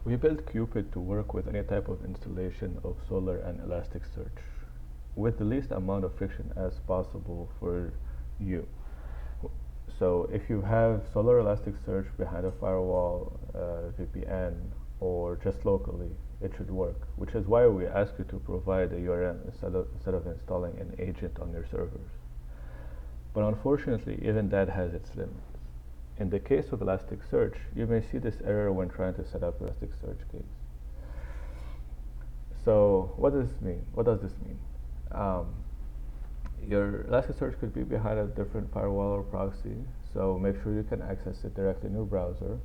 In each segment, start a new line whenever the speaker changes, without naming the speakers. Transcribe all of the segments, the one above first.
We built Quepid to work with any type of installation of Solr and Elasticsearch with the least amount of friction as possible for you. So if you have Solr Elasticsearch behind a firewall, VPN, or just locally, it should work, which is why we ask you to provide a URL instead of installing an agent on your servers. But unfortunately, even that has its limits. In the case of Elasticsearch, you may see this error when trying to set up Elasticsearch case. So what does this mean? Your Elasticsearch could be behind a different firewall or proxy, so make sure you can access it directly in your browser.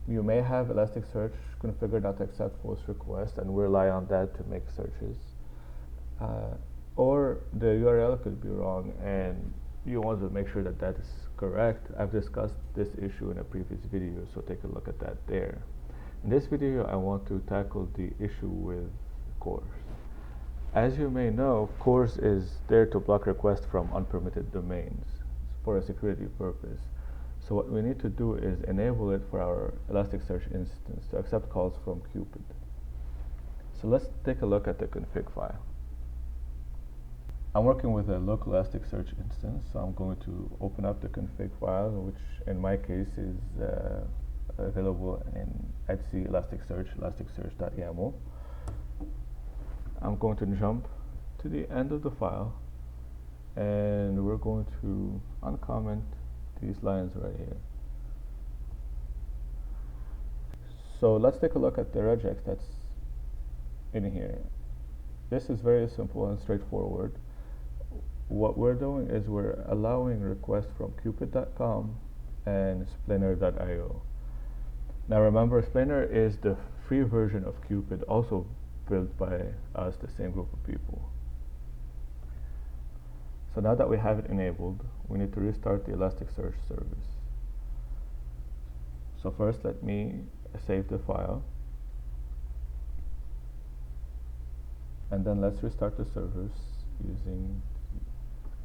You may have Elasticsearch configured not to accept post requests, and we rely on that to make searches. Or the URL could be wrong, and you want to make sure that that is correct. I've discussed this issue in a previous video, so take a look at that there. In this video, I want to tackle the issue with CORS. As you may know, CORS is there to block requests from unpermitted domains for a security purpose. So what we need to do is enable it for our Elasticsearch instance to accept calls from Quepid. So let's take a look at the config file. I'm working with a local Elasticsearch instance, so I'm going to open up the config file, which in my case is available in etc Elasticsearch, elasticsearch.yaml. I'm going to jump to the end of the file, and we're going to uncomment these lines right here. So let's take a look at the regex that's in here. This is very simple and straightforward. What we're doing is we're allowing requests from Quepid.com and splainer.io. Now remember, Splainer is the free version of Quepid, also built by us, the same group of people. So now that we have it enabled, we need to restart the Elasticsearch service. So first let me save the file, and then let's restart the service using,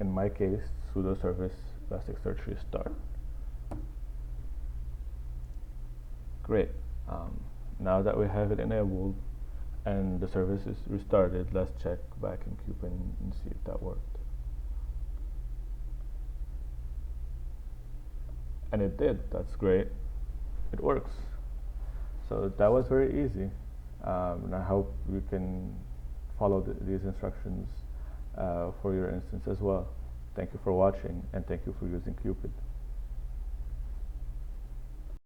in my case, sudo service Elasticsearch restart. Great. Now that we have it enabled and the service is restarted, let's check back in Quepid and see if that worked. And it did. That's great. It works. So that was very easy. And I hope you can follow these instructions for your instance as well. Thank you for watching, and thank you for using Quepid.